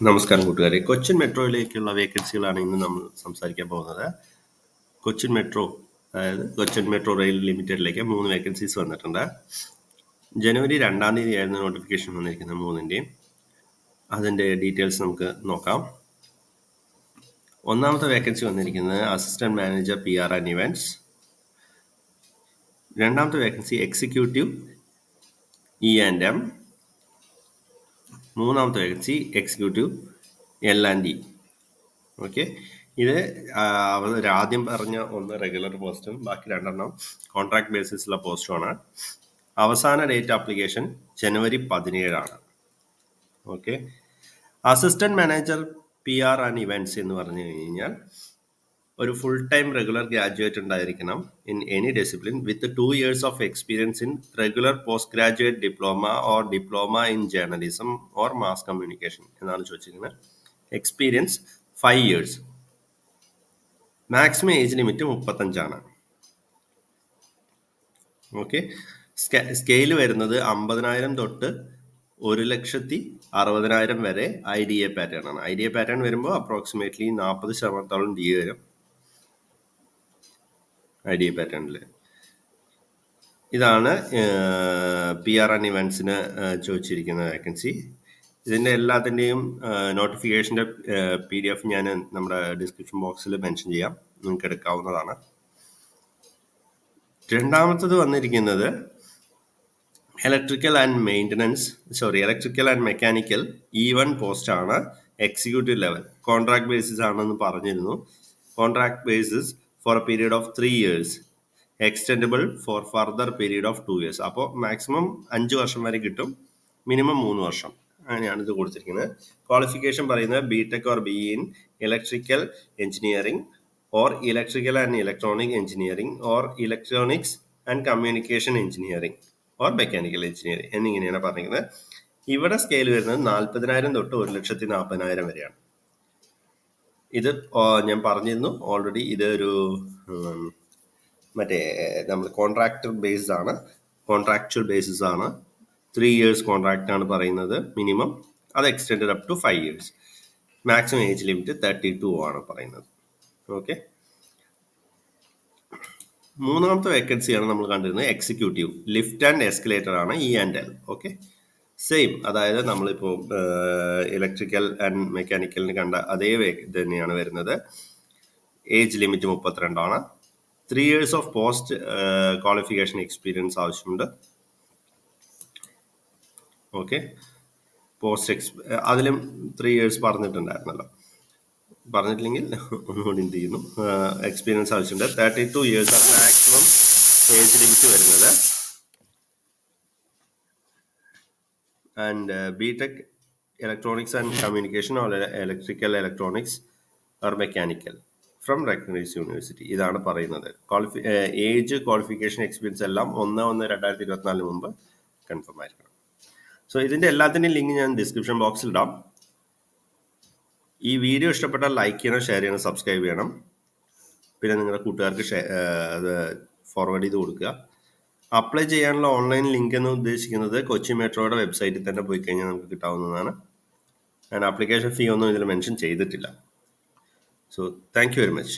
നമസ്കാരം കൂട്ടുകാരെ. കൊച്ചിൻ മെട്രോയിലേക്കുള്ള വേക്കൻസികളാണ് ഇന്ന് നമ്മൾ സംസാരിക്കാൻ പോകുന്നത്. കൊച്ചിൻ മെട്രോ, അതായത് കൊച്ചിൻ മെട്രോ റെയിൽ ലിമിറ്റഡിലേക്ക് 3 വേക്കൻസീസ് വന്നിട്ടുണ്ട്. ജനുവരി 2-ാം തീയതി ആയിരുന്നു നോട്ടിഫിക്കേഷൻ വന്നിരിക്കുന്നത് മൂന്നിൻ്റെയും. അതിൻ്റെ ഡീറ്റെയിൽസ് നമുക്ക് നോക്കാം. ഒന്നാമത്തെ വേക്കൻസി വന്നിരിക്കുന്നത് assistant manager PR and events. രണ്ടാമത്തെ വേക്കൻസി എക്സിക്യൂട്ടീവ് E&M. മൂന്നാമത്തെ വേക്കൻസി എക്സിക്യൂട്ടീവ് L&D. ഓക്കെ, ഇത് ആദ്യം പറഞ്ഞ ഒന്ന് റെഗുലർ പോസ്റ്റും ബാക്കി 2 കോൺട്രാക്ട് ബേസിസിലുള്ള പോസ്റ്റുമാണ്. അവസാന date application January 17 okay. Assistant manager PR and events എന്ന് പറഞ്ഞു കഴിഞ്ഞാൽ ഒരു ഫുൾ ടൈം റെഗുലർ ഗ്രാജുവേറ്റ് ഉണ്ടായിരിക്കണം in any discipline with 2 years of experience in regular post graduate diploma or diploma in journalism or mass communication എന്നാണ് ചോദിച്ചിരിക്കുന്നത്. Experience 5 years. Maximum age limit 35. Okay. Scale വരുന്നത് 50,000 തൊട്ട് 1,60,000 വരെ IDA പാറ്റേൺ ആണ്. IDA pattern വരുമ്പോൾ approximately 40% DA വരും IDA പാറ്റേണിൽ. ഇതാണ് PR ആൻഡ് ഇവൻറ്റ്സിന് ചോദിച്ചിരിക്കുന്ന വേക്കൻസി. ഇതിൻ്റെ എല്ലാത്തിൻ്റെയും നോട്ടിഫിക്കേഷൻ്റെ PDF ഞാൻ നമ്മുടെ ഡിസ്ക്രിപ്ഷൻ ബോക്സിൽ മെൻഷൻ ചെയ്യാം, നിങ്ങൾക്ക് എടുക്കാവുന്നതാണ്. രണ്ടാമത്തത് വന്നിരിക്കുന്നത് ഇലക്ട്രിക്കൽ ആൻഡ് മെക്കാനിക്കൽ E1 പോസ്റ്റാണ്. എക്സിക്യൂട്ടീവ് ലെവൽ കോൺട്രാക്ട് ബേസിസ് ആണെന്ന് പറഞ്ഞിരുന്നു. Contract basis for A period of 3 years, extendable four further period of 2 years. അപ്പോൾ മാക്സിമം 5 വർഷം വരെ കിട്ടും, മിനിമം 3 വർഷം. അങ്ങനെയാണ് ഇത് കൊടുത്തിരിക്കുന്നത്. ക്വാളിഫിക്കേഷൻ പറയുന്നത് BTech or BE in electrical engineering or electrical and electronic engineering or electronics and communication engineering or mechanical engineering എന്നിങ്ങനെയാണ് പറഞ്ഞിരിക്കുന്നത്. ഇവിടെ സ്കെയിൽ വരുന്നത് 40,000 തൊട്ട് 1,40,000 വരെയാണ്. ഇത് ഞാൻ പറഞ്ഞിരുന്നു ഓൾറെഡി. ഇതൊരു നമ്മൾ കോൺട്രാക്ച്വൽ ബേസിസ് ആണ്. 3 years കോൺട്രാക്റ്റ് ആണ് പറയുന്നത് മിനിമം. അത് extend up to 5 years. Maximum age limit 32 ആണ് പറയുന്നത്. ഓക്കെ. മൂന്നാമത്തെ വേക്കൻസിയാണ് നമ്മൾ കണ്ടിരുന്നത് എക്സിക്യൂട്ടീവ് ലിഫ്റ്റ് ആൻഡ് എസ്കലേറ്റർ ആണ്, E&L. Okay, same. അതായത് നമ്മളിപ്പോൾ ഇലക്ട്രിക്കൽ ആൻഡ് മെക്കാനിക്കലിന് കണ്ട അതേ ഇത് തന്നെയാണ് വരുന്നത്. Age limit 32. 3 years of post qualification experience ആവശ്യമുണ്ട്. ഓക്കെ, അതിലും 3 years പറഞ്ഞിട്ടുണ്ടായിരുന്നല്ലോ. പറഞ്ഞിട്ടില്ലെങ്കിൽ ഒന്നുകൂടി എന്ത് ചെയ്യുന്നു, എക്സ്പീരിയൻസ് ആവശ്യമുണ്ട്. 32 years ആണ് മാക്സിമം ഏജ് ലിമിറ്റ് വരുന്നത്. And BTech electronics and communication or electrical electronics or mechanical from recognised university. ഇതാണ് പറയുന്നത്. ഏജ്, ക്വാളിഫിക്കേഷൻ, എക്സ്പീരിയൻസ് എല്ലാം 1/1/2024 മുമ്പ് കൺഫേം ആയിരിക്കണം. സോ ഇതിൻ്റെ എല്ലാത്തിൻ്റെയും ലിങ്ക് ഞാൻ ഡിസ്ക്രിപ്ഷൻ ബോക്സിൽ ഇടാം. ഈ വീഡിയോ ഇഷ്ടപ്പെട്ടാൽ ലൈക്ക് ചെയ്യണം, ഷെയർ ചെയ്യണം, സബ്സ്ക്രൈബ് ചെയ്യണം. പിന്നെ നിങ്ങളുടെ കൂട്ടുകാർക്ക് അത് ഫോർവേഡ് ചെയ്ത് കൊടുക്കുക. അപ്ലൈ ചെയ്യാനുള്ള ഓൺലൈൻ ലിങ്ക് എന്ന് ഉദ്ദേശിക്കുന്നത് കൊച്ചി മെട്രോയുടെ വെബ്സൈറ്റിൽ തന്നെ പോയി കഴിഞ്ഞാൽ നമുക്ക് കിട്ടാവുന്നതാണ്. ആൻഡ് ആപ്ലിക്കേഷൻ ഫീ ഒന്നും ഇതിൽ മെൻഷൻ ചെയ്തിട്ടില്ല. So thank you very much.